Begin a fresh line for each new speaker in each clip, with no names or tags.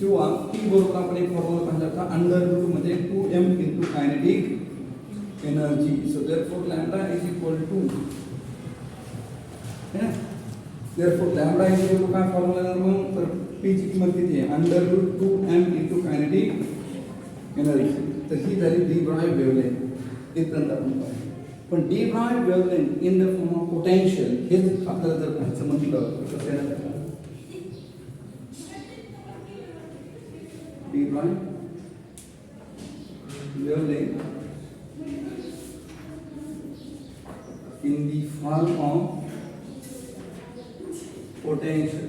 किंवा टी बरोबर आपण एक फॉर्म्युला पाहिला होता अंडर रूट मध्ये 2m into kinetic energy. So therefore lambda is equal to therefore lambda is equal to काय फॉर्म्युला मग तर p ची किंमत किती आहे under root 2m into kinetic energy. तर ही झाली डी ब्रॉय वेव्हलेंथ इथपर्यंत आपण पाहिलं. पण D Broglie wavelength in the form of potential हेच आपल्याला जर पाहायचं म्हटलं तर कसं येणार D Broglie wavelength in the form of potential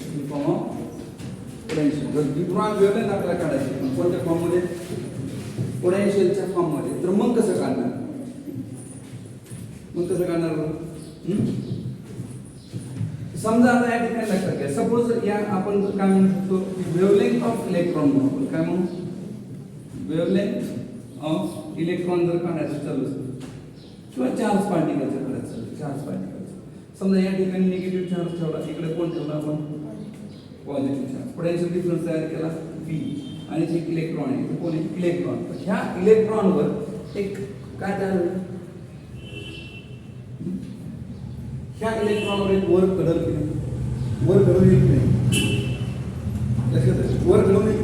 in form of potential. जर डी ब्रॉय वेव्हलेंथ आपल्याला काढायची पण कोणत्या फॉर्म मध्ये पोटेन्शियलच्या फॉर्म मध्ये तर मग कसं काढणार समजा आता या ठिकाणी लक्षात घ्या सपोज या आपण काय म्हणू शकतो वेव्हलेंथ ऑफ इलेक्ट्रॉन म्हणून आपण काय म्हणू वेव्हलेंथ ऑफ इलेक्ट्रॉन जर काढायचं चालू असेल किंवा चार्ज पार्टिकलचं काढायचं चार्ज पार्टिकल समजा या ठिकाणी निगेटिव्ह चार्ज ठेवला इकडे कोण ठेवला आपण पॉझिटिव्ह चार्ज पोटेन्शियल डिफरन्स तयार केला V आणि जे इलेक्ट्रॉन आहे ते कोण इलेक्ट्रॉन ह्या इलेक्ट्रॉनवर एक काय तयार होईल ह्या इलेक्ट्रॉनवर एक वर्क घडल की नाही वर्क घडून येईल की नाही लक्षात वर्क घडून येईल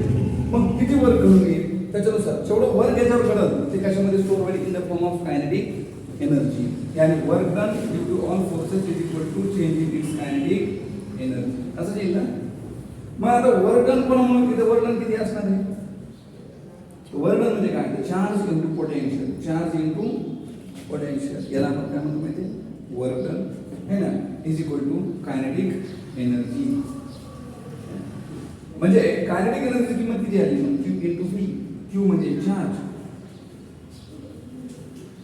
मग किती वर्क घडून येईल त्याच्यानुसार जेवढं वर्क याच्यावर घडल ते कशामध्ये स्टोअर होईल in the form of kinetic energy यानी work done due to all forces is equal to change in its kinetic energy असं येईल ना मग आता वर्क डन पण म्हणून इथे वर्क डन किती असणार आहे वर्क डन म्हणजे काय चार्ज इनटू पोटेन्शियल याला आपण काय म्हणतो माहिती वर्क डन है ना is equal to kinetic energy म्हणजे कायनेटिक एनर्जी किंमत किती आली मग Q इनटू V Q म्हणजे चार्ज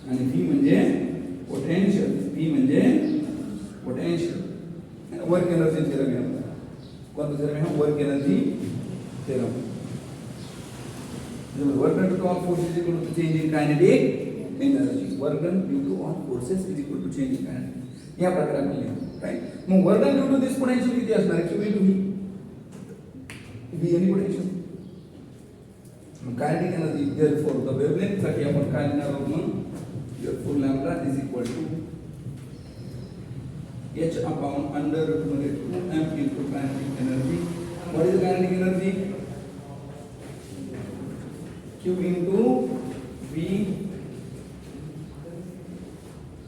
आणि V म्हणजे पोटेन्शियल V म्हणजे पोटेन्शियल वर्क एनर्जी थेरम आहे कोणता थेरम आहे वर्क एनर्जी थेरम म्हणजे work done to all forces is equal to change in kinetic energy work done due to all forces is equal to change in kinetic या प्रकारे आपण लिहितो right मग work done due to this potential किती असणार आहे Q into V आणि potential kinetic energy therefore the wavelength साठी आपण काय लिहिणार आहोत मग therefore lambda is equal to h upon under root मध्ये 2m into kinetic energy. What is kinetic energy? Q into V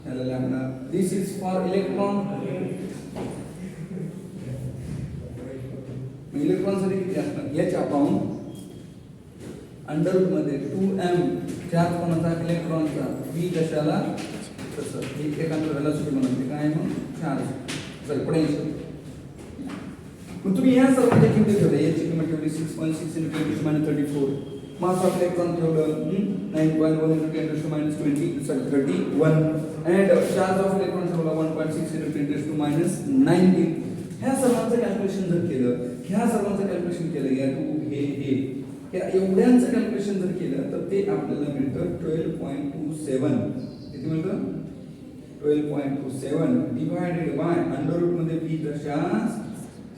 and lambda. This is for electron. Electron साठी किती असणार h upon अंडर रूट मध्ये 2m charge कोणाचा इलेक्ट्रॉनचा V कशाला तसं ही एकांतर velocity म्हणते काय मग चार्ज सॉरी पोटेन्शियल मग तुम्ही या सर्वांच्या किमती ठेवल्या याची किंमत ठेवली 6.6 × 10⁻34 मास ऑफ इलेक्ट्रॉन ठेवलं 9.1 × 10⁻20 sorry 31 and charge of electron ठेवला 1.6 × 10⁻19 ह्या सर्वांचं कॅल्क्युलेशन जर केलं या हे या एवढ्यांचं कॅल्क्युलेशन जर केलं तर ते आपल्याला मिळतं 12.27 किती मिळतं 12.27 डिवाइडेड बाय अंडर रूट मध्ये V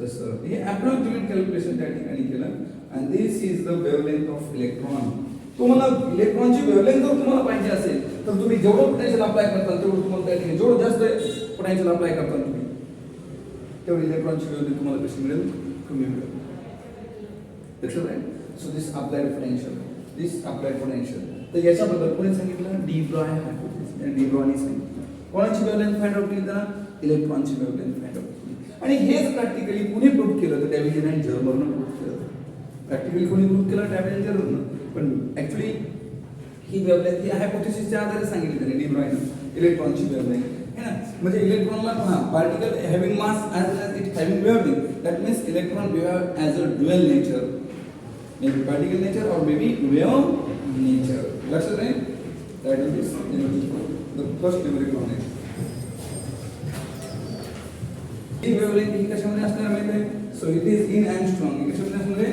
तसं हे अप्रॉक्सिमेट कॅल्क्युलेशन त्या ठिकाणी केलं and this is the wavelength of electron. तुम्हाला इलेक्ट्रॉनची वेव्हलेंथ जर तुम्हाला पाहिजे असेल तर तुम्ही जेवढं पोटेन्शियल अप्लाय करता तेवढं तुम्हाला त्या ठिकाणी जेवढं जास्त पोटेन्शियल अप्लाय करता तुम्ही तेवढी इलेक्ट्रॉनची वेव्हलेंथ तुम्हाला कशी मिळेल कमी मिळेल लक्षात आहे So this applied potential. तर याच्याबद्दल कोणी सांगितलं डी ब्रॉय हायपोथेसिस आणि डी ब्रॉयने सांगितलं कोणाची वेव्हलेंथ फाइंड आउट केली तर इलेक्ट्रॉनची वेव्हलेंथ फाइंड आउट केली आणि हेच प्रॅक्टिकली कोणी प्रूव्ह केलं तर डॅव्हिड आणि जर्मरनं प्रूव्ह केलं प्रॅक्टिकली कोणी प्रूव्ह केलं डॅव्हिड आणि जर्मरनं पण ऍक्च्युअली ही वेव्हलेंथ ही हायपोथेसिसच्या आधारे सांगितली त्यांनी डी ब्रॉयने इलेक्ट्रॉनची वेव्हलेंथ है ना म्हणजे इलेक्ट्रॉनला particle having mass as well as it having wavelength that means electron behave as a dual nature maybe particle nature or maybe wave nature. That's the name. That is the first numeric knowledge. He wavelength ही कशामध्ये असणार माहिती आहे? So it is in Armstrong. ही कशामध्ये असणार आहे?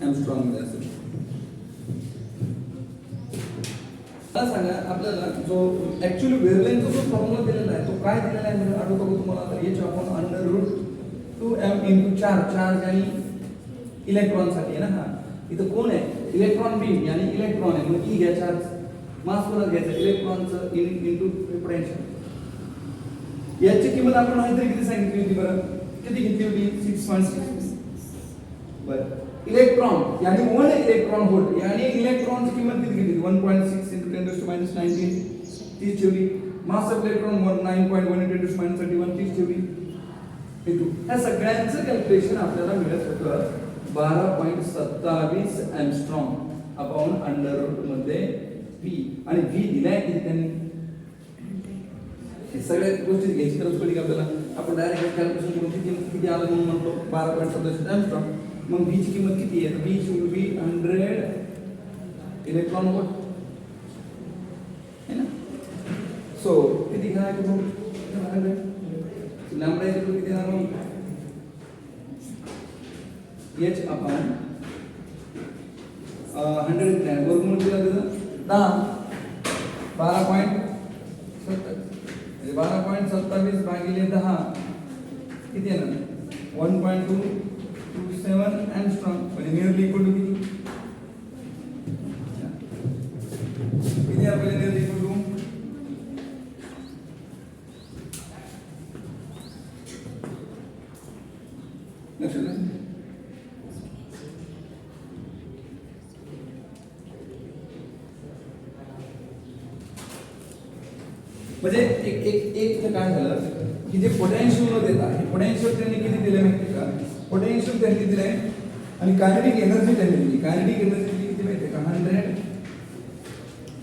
Armstrong मध्ये असेल. आता सांगा आपल्याला जो ऍक्च्युअली वेव्हलेंथचा जो फॉर्म्युला दिलेला आहे तो काय दिलेला आहे म्हणजे आठवतो का तुम्हाला आता h upon under into charge आणि इलेक्ट्रॉन साठी आहे ना. हा इथं कोण आहे, इलेक्ट्रॉन बीम यानी इलेक्ट्रॉन आहे, मग ई घ्या चार्ज, मास कोणाला घ्यायचं, इलेक्ट्रॉनचं इंटू पोटेन्शियल. याची किंमत आपण माहिती किती सांगितली होती बरं, किती घेतली होती, 6.6. बरं इलेक्ट्रॉन यानी 1 इलेक्ट्रॉन व्होल्ट यानी इलेक्ट्रॉनची किंमत किती घेतली, 1.6 × 10⁻19 30 ठेवली. मास ऑफ इलेक्ट्रॉन 9.1 × 10⁻31 30 ठेवली. ह्या सगळ्यांचं कॅल्क्युलेशन आपल्याला मिळत होतं 12.27 एंगस्ट्रॉम अपॉन अंडर रूट मध्ये v, आणि v दिलाय किती त्यांनी, हे सगळ्या गोष्टी घ्यायची गरज पडली आपल्याला. आपण डायरेक्ट कॅल्क्युलेशन करून किती आलं म्हणून म्हणतो 12.27 एंगस्ट्रॉम. मग v ची किंमत किती आहे, v should be 100 electron volt है ना. सो किती घ्यायचं मग 100 लॅम्बडा इक्वल किती येणार मग h अपॉन 100 ग्रॅम वर्गमूळ किती लागतं 10 12.27 भागिले 10 किती येणार 1.227 एंगस्ट्रॉम, म्हणजे नियरली इक्वल टू किती आहे आपल्याला, नियरली इक्वल टू म्हणजे एक काय झालं की जे पोटेन्शियल न देता हे पोटेन्शियल त्यांनी किती दिले माहिती का, पोटेन्शियल त्यांनी दिले आणि कायनेटिक एनर्जी त्यांनी दिली. कायनेटिक एनर्जी किती माहिती का 100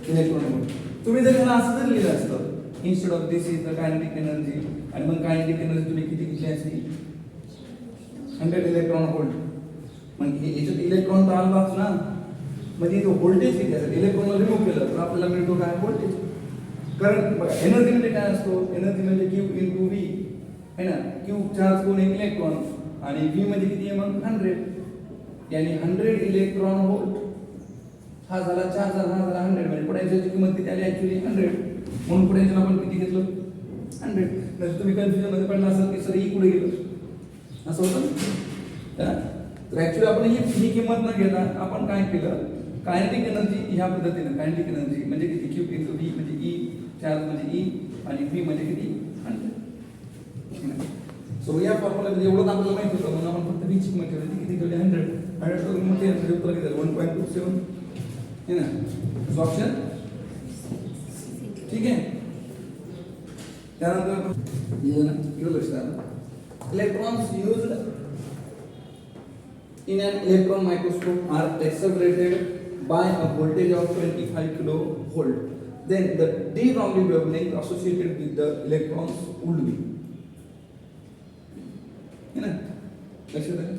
इलेक्ट्रॉन व्होल्ट. तुम्ही जर मला असं जर लिहिलं असतं instead of this is the kinetic energy, आणि मग कायनेटिक एनर्जी तुम्ही किती घेतली असती 100 इलेक्ट्रॉन व्होल्ट. मग हे याच्यात इलेक्ट्रॉन तर आलाच ना, म्हणजे तो व्होल्टेज किती असेल, इलेक्ट्रॉनला रिमूव्ह केलं तर आपल्याला मिळतो काय व्होल्टेज. कारण बघा एनर्जी म्हणजे काय असतो, एनर्जी म्हणजे Q × V है ना. Q चार्ज कोण आहे इलेक्ट्रॉन, आणि V म्हणजे किती आहे मग 100, यानी 100 इलेक्ट्रॉन व्होल्ट. हा झाला चार्ज, हा झाला 100, म्हणजे पोटेन्शियलची किंमत किती आली ऍक्च्युअली 100, म्हणून पोटेन्शियल आपण किती घेतलं 100. तर तुम्ही कन्फ्युजन मध्ये पडला असाल की सर ई कुठे गेलं असं होतं ना. तर ऍक्च्युअली आपण ही किंमत न घेता आपण काय केलं, कायनेटिक एनर्जी ह्या पद्धतीने, कायनेटिक एनर्जी म्हणजे किती Q × V म्हणजे E, चार्ज म्हणजे E आणि V म्हणजे किती 100. सो या फॉर्म्युलामध्ये एवढं आपल्याला माहिती होतं म्हणून आपण फक्त V ची किंमत ठेवली, किती ठेवली 100 करून मग ते उत्तर किती झालं 1.27 है ना. ऑप्शन ठीक आहे. त्यानंतर ये ना इकडे लक्ष द्या, electrons used in an electron microscope are accelerated by a voltage of 25 kilovolt. Then the de Broglie wavelength associated with the electrons would be, है ना लक्षात आहे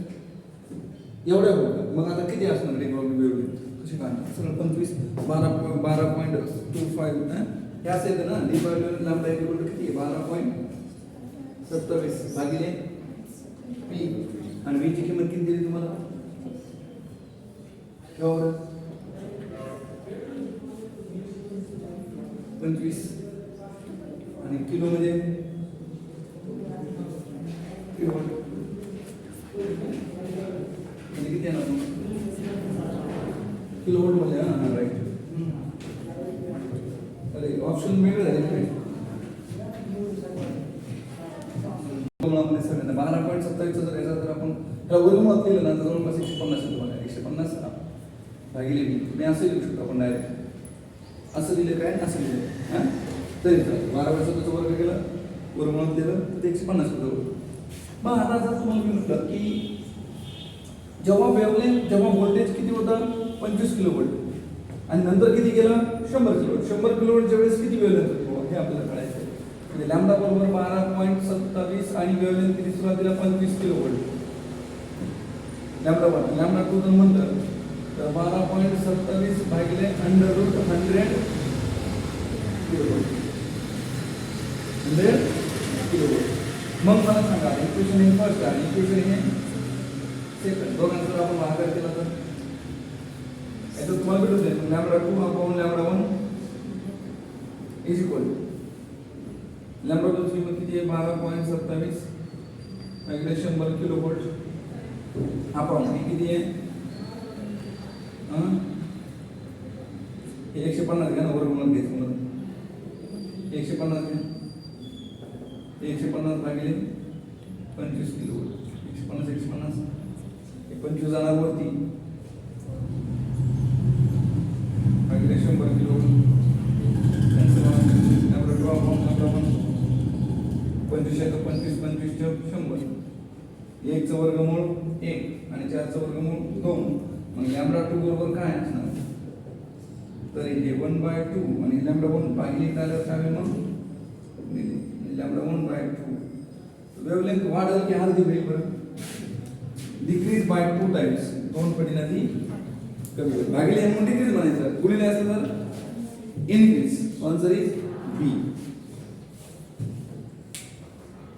एवढ्या होतं. मग आता किती असणार de Broglie wavelength कशी काढणार, सरळ 25 12.25 हे असं येतं ना. de Broglie wavelength lambda equal to किती आहे 12.27 भागिले p, आणि v ची किंमत किती दिली तुम्हाला 25, आणि किलो मध्ये किती येणार किलो व्होल्ट मध्ये. हा राईट. अरे ऑप्शन वेगळे झाले. 12.27 जर याचा जर आपण त्याला वर्गमुळात केलं ना तर जवळपास 150 येतो बघा. 150 भागिले मी असं लिहू शकतो आपण डायरेक्ट. असं लिहिलं काय असं लिहिलं हां तरी चालेल. 12.27 वर्ग केलं वर्गमुळात दिलं तर ते 150 होतं. मग आता जर तुम्हाला मी म्हटलं की जेव्हा वेवलेंथ जेव्हा व्होल्टेज किती होतं 25 किलोवोल्ट आणि नंतर किती गेलं 100 किलोवोल्ट. 100 किलोवोल्टच्या वेळेस किती वेवलेंथ होती हे आपल्याला कळायचं आहे. म्हणजे लॅम्बडा बरोबर 12.27 आणि वेवलेंथ किती सुरुवातीला 25 किलोवोल्ट. लॅम्बडा 2 जर म्हणलं तर 12.27 भागिले अंडर रूट 100 किलोवोल्ट. 100 किलोवोल्ट. मग मला सांगा इक्वेशन हे फर्स्ट आणि इक्वेशन हे सेकंड दोघांचा जर आपण भागाकार केला तर याचं तुम्हाला भेटून जाईल. Lambda 2 upon lambda 1 is equal lambda 2 ची किंमत किती आहे 12.27 भागिले 100 किलो व्होल्ट अपॉन हे किती आहे 150 घ्या ना वर्गमूळ घ्यायचं मला 150 घ्या 150 भागिले 25 किलो व्होल्ट 150 हे 25 जाणार वरती भागिले 100 किलो व्होल्ट 25 100 1 चं वर्गमूळ 1 आणि 4 चं वर्गमूळ 2 मग लॅम्बडा 2 बरोबर काय असणार तर हे 1/2 आणि लॅम्बडा 1 भागिले काय असावे मग लॅम्बडा 1/2 वेवलेंथ वाढेल की अर्धी होईल बरं डिक्रीज बाय 2 टाइम्स 2 पटीने ती कमी होईल भागिले म्हणून डिक्रीज म्हणायचं गुणिले असलं तर इनक्रीज आन्सर इज बी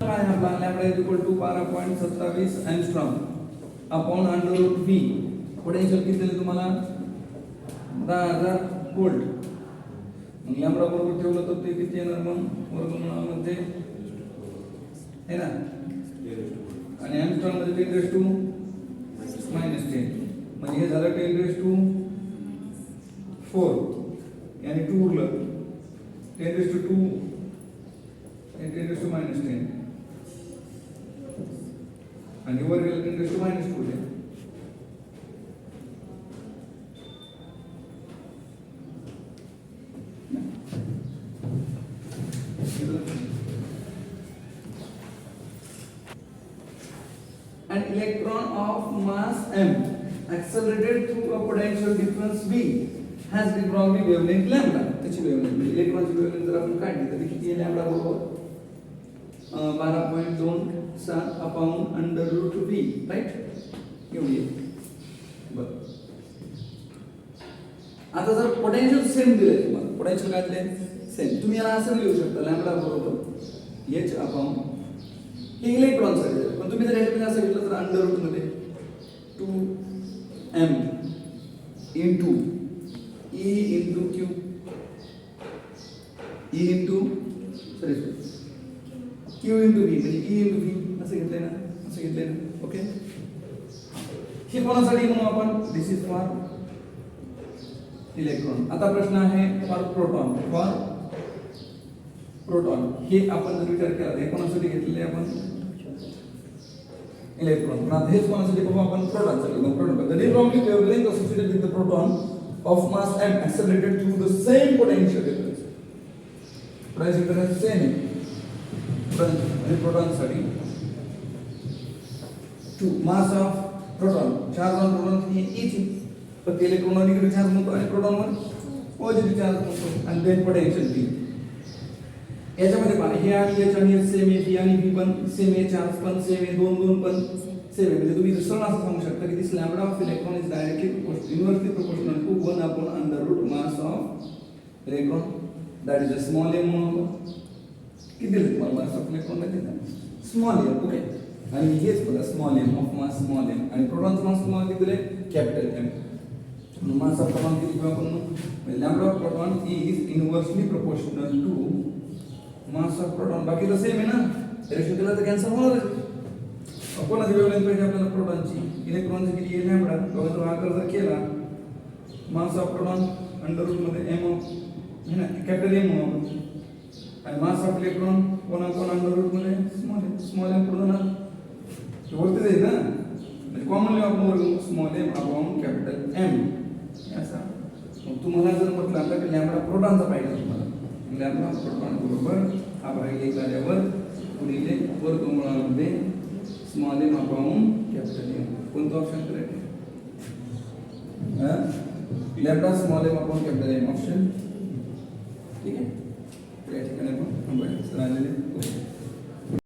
काय आपला lambda equal to 12.27 angstrom upon √v potential किती दिले तुम्हाला 10,000 व्होल्ट मग लॅम्बडा बरोबर ठेवलं तर ते किती येणार मग वर्गमूळामध्ये है ना आणि एंगस्ट्रॉम मध्ये 10 to -10 म्हणजे हे झालं 10 to 4 आणि 2 उरलं 10 to 2 आणि 10 to -10 आणि वर गेलं 10 to -2 आहे An electron of mass m accelerated through a potential difference v has the Broglie wavelength lambda. त्याची wavelength इलेक्ट्रॉनची wavelength जर आपण काढली तर किती आहे लॅम्बडा बरोबर 12.27 अपॉन √v राइट एवढी आहे बरं आता जर पोटेन्शियल सेम दिले तुम्हाला पोटेन्शियल काय दिले सेम तुम्ही याला असं लिहू शकता लॅम्बडा बरोबर h अपॉन हे इलेक्ट्रॉन साठी पण तुम्ही जर याच्यामध्ये असं घेतलं तर √ मध्ये 2m into e into q e into sorry q into v म्हणजे e into v असं घेतलंय ना ओके हे कोणासाठी म्हणू आपण दिस इज फॉर इलेक्ट्रॉन आता प्रश्न आहे फॉर प्रोटॉन हे आपण जर विचार केला हे कोणासाठी घेतलेले आपण इलेक्ट्रॉन पण आता हेच कोणासाठी बघू आपण प्रोटॉनसाठी मग proton the Broglie wavelength associated with the proton of mass m accelerated through the same potential difference potential difference same प्रोटॉनसाठी to mass of proton charge on proton ही इची फक्त इलेक्ट्रॉन निगेटिव्ह चार्ज म्हणतो आणि प्रोटॉनवर पॉझिटिव्ह चार्ज म्हणतो आणि then potential बी याच्यामध्ये पहा हे आणि एच आणि सेम आहे बी आणि बी पण सेम आहे चार्ज पण सेम आहे 2 पण सेम आहे म्हणजे तुम्ही सरळ असं सांगू शकता की this lambda of electron is directly inversely proportional to 1 upon √ mass of electron that is a small m म्हणून किती दिले तुम्हाला मास ऑफ इलेक्ट्रॉन माहिती आहे स्मॉल एम ओके आणि हेच बघा small M of mass small M आणि प्रोटॉनचं मास तुम्हाला किती दिले capital M mass of proton किती किंवा आपण lambda of proton is inversely proportional to mass of proton बाकी तर सेम आहे ना रेशो केला तर कॅन्सल होणार कोणाची वेवलेंथ पाहिजे आपल्याला प्रोटॉनची इलेक्ट्रॉनची किती आहे लॅम्बडा बघा तो आकार जर केला मास ऑफ प्रोटॉन √ मध्ये m ऑफ है ना कॅपिटल m म्हणून आणि मास ऑफ इलेक्ट्रॉन कोणा √ मध्ये स्मॉल m पुढे जाणार वरती जाईल ना म्हणजे कॉमनली आपण वर्ग small m upon capital m असा मग तुम्हाला जर म्हटलं आता की लॅम्बडा प्रोटॉनचा पाहिजे तुम्हाला लॅम्बडा प्रोटॉन बरोबर हा भागिले झाल्यावर गुणिले वर्गमूळामध्ये small m upon capital m कोणतं option correct lambda small m upon capital m option ठीक आहे या ठिकाणी आपण थांबूया.